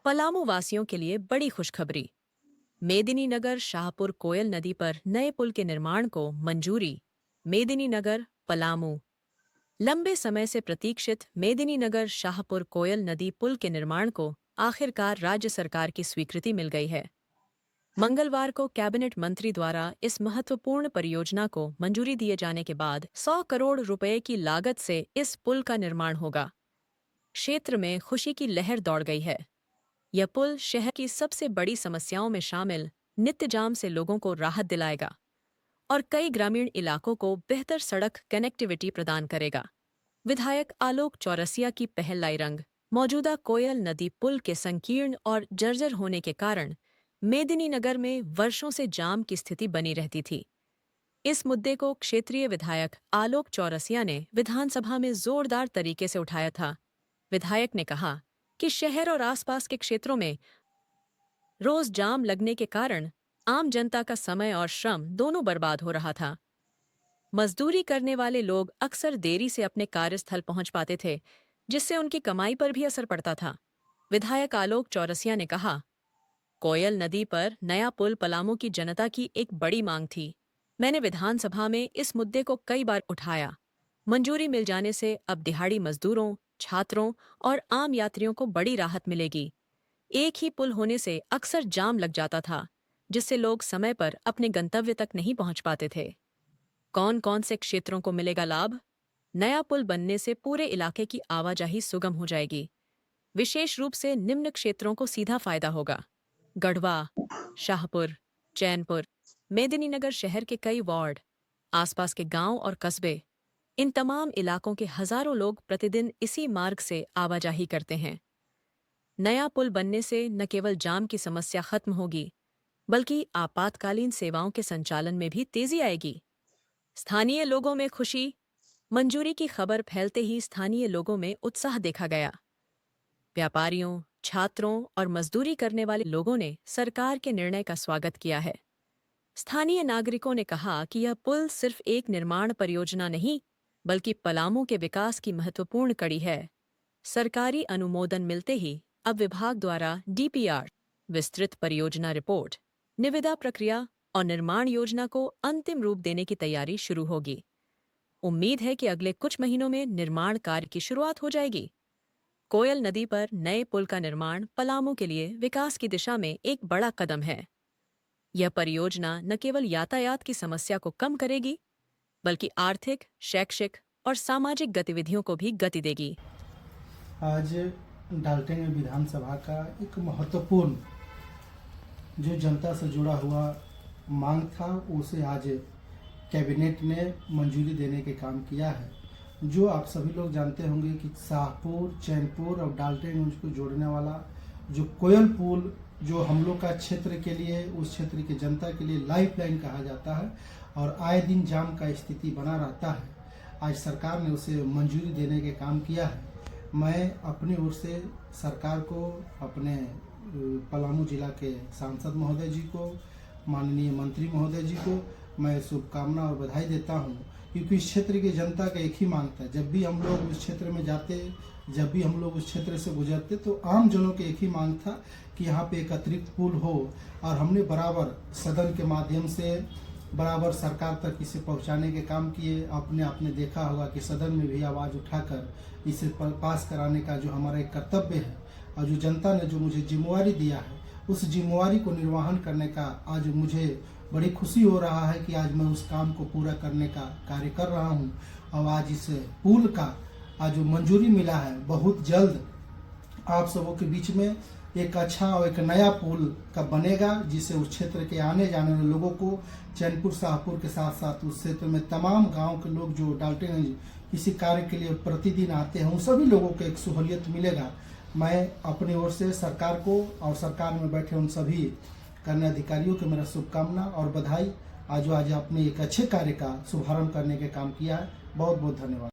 पलामू वासियों के लिए बड़ी खुशखबरी। मेदिनीनगर शाहपुर कोयल नदी पर नए पुल के निर्माण को मंजूरी। मेदिनीनगर पलामू। लंबे समय से प्रतीक्षित मेदिनीनगर शाहपुर कोयल नदी पुल के निर्माण को आखिरकार राज्य सरकार की स्वीकृति मिल गई है। मंगलवार को कैबिनेट मंत्री द्वारा इस महत्वपूर्ण परियोजना को मंजूरी दिए जाने के बाद 100 करोड़ रुपए की लागत से इस पुल का निर्माण होगा। क्षेत्र में खुशी की लहर दौड़ गई है। यह पुल शहर की सबसे बड़ी समस्याओं में शामिल नित्य जाम से लोगों को राहत दिलाएगा और कई ग्रामीण इलाकों को बेहतर सड़क कनेक्टिविटी प्रदान करेगा। विधायक आलोक चौरसिया की पहल लाई रंग। मौजूदा कोयल नदी पुल के संकीर्ण और जर्जर होने के कारण मेदिनीनगर में वर्षों से जाम की स्थिति बनी रहती थी। इस मुद्दे को क्षेत्रीय विधायक आलोक चौरसिया ने विधानसभा में जोरदार तरीके से उठाया था। विधायक ने कहा कि शहर और आसपास के क्षेत्रों में रोज जाम लगने के कारण आम जनता का समय और श्रम दोनों बर्बाद हो रहा था। मजदूरी करने वाले लोग अक्सर देरी से अपने कार्यस्थल पहुंच पाते थे, जिससे उनकी कमाई पर भी असर पड़ता था। विधायक आलोक चौरसिया ने कहा, कोयल नदी पर नया पुल पलामू की जनता की एक बड़ी मांग थी। मैंने विधानसभा में इस मुद्दे को कई बार उठाया। मंजूरी मिल जाने से अब दिहाड़ी मजदूरों, छात्रों और आम यात्रियों को बड़ी राहत मिलेगी। एक ही पुल होने से अक्सर जाम लग जाता था, जिससे लोग समय पर अपने गंतव्य तक नहीं पहुंच पाते थे। कौन कौन से क्षेत्रों को मिलेगा लाभ? नया पुल बनने से पूरे इलाके की आवाजाही सुगम हो जाएगी। विशेष रूप से निम्न क्षेत्रों को सीधा फायदा होगा। गढ़वा, शाहपुर, चैनपुर, मेदिनीनगर शहर के कई वार्ड, आसपास के गांव और कस्बे, इन तमाम इलाकों के हजारों लोग प्रतिदिन इसी मार्ग से आवाजाही करते हैं। नया पुल बनने से न केवल जाम की समस्या खत्म होगी, बल्कि आपातकालीन सेवाओं के संचालन में भी तेजी आएगी। स्थानीय लोगों में खुशी। मंजूरी की खबर फैलते ही स्थानीय लोगों में उत्साह देखा गया। व्यापारियों, छात्रों और मजदूरी करने वाले लोगों ने सरकार के निर्णय का स्वागत किया है। स्थानीय नागरिकों ने कहा कि यह पुल सिर्फ एक निर्माण परियोजना नहीं, बल्कि पलामू के विकास की महत्वपूर्ण कड़ी है। सरकारी अनुमोदन मिलते ही अब विभाग द्वारा डीपीआर, विस्तृत परियोजना रिपोर्ट, निविदा प्रक्रिया और निर्माण योजना को अंतिम रूप देने की तैयारी शुरू होगी। उम्मीद है कि अगले कुछ महीनों में निर्माण कार्य की शुरुआत हो जाएगी। कोयल नदी पर नए पुल का निर्माण पलामू के लिए विकास की दिशा में एक बड़ा कदम है। यह परियोजना न केवल यातायात की समस्या को कम करेगी, बल्कि आर्थिक, शैक्षिक और सामाजिक गतिविधियों को भी गति देगी। आज डाल्टनगंज विधानसभा का एक महत्वपूर्ण जो जनता से जुड़ा हुआ मांग था, उसे आज कैबिनेट ने मंजूरी देने के काम किया है। जो आप सभी लोग जानते होंगे कि शाहपुर, चैनपुर और डाल्टनगंज को जोड़ने वाला जो कोयल पुल, जो हम लोग का क्षेत्र के लिए, उस क्षेत्र की जनता के लिए लाइफलाइन कहा जाता है और आए दिन जाम का स्थिति बना रहता है। आज सरकार ने उसे मंजूरी देने के काम किया है। मैं अपनी ओर से सरकार को, अपने पलामू जिला के सांसद महोदय जी को, माननीय मंत्री महोदय जी को मैं शुभकामना और बधाई देता हूं, क्योंकि इस क्षेत्र की जनता का एक ही मांग था। जब भी हम लोग उस क्षेत्र में जाते, जब भी हम लोग उस क्षेत्र से गुजरते, तो आम जनों के एक ही मांग था कि यहाँ पे एक अतिरिक्त पुल हो। और हमने बराबर सदन के माध्यम से बराबर सरकार तक इसे पहुँचाने के काम किए। आपने देखा होगा कि सदन में भी आवाज़ उठाकर इसे पास कराने का जो हमारा एक कर्तव्य है, और जो जनता ने जो मुझे जिम्मेवारी दिया है, उस जिम्मेवारी को निर्वहन करने का आज मुझे बड़ी खुशी हो रहा है कि आज मैं उस काम को पूरा करने का कार्य कर रहा हूं। और आज इस पुल का आज जो मंजूरी मिला है, बहुत जल्द आप सबों के बीच में एक अच्छा और एक नया पुल का बनेगा, जिससे उस क्षेत्र के आने जाने वाले लोगों को, चैनपुर शाहपुर के साथ साथ उस क्षेत्र में तमाम गांव के लोग जो डाल्टनगंज किसी कार्य के लिए प्रतिदिन आते हैं, उन सभी लोगों को एक सहूलियत मिलेगा। मैं अपनी ओर से सरकार को और सरकार में बैठे उन सभी कन्या अधिकारियों को मेरा शुभकामना और बधाई। आज आपने एक अच्छे कार्य का शुभारंभ करने के काम किया है। बहुत बहुत धन्यवाद।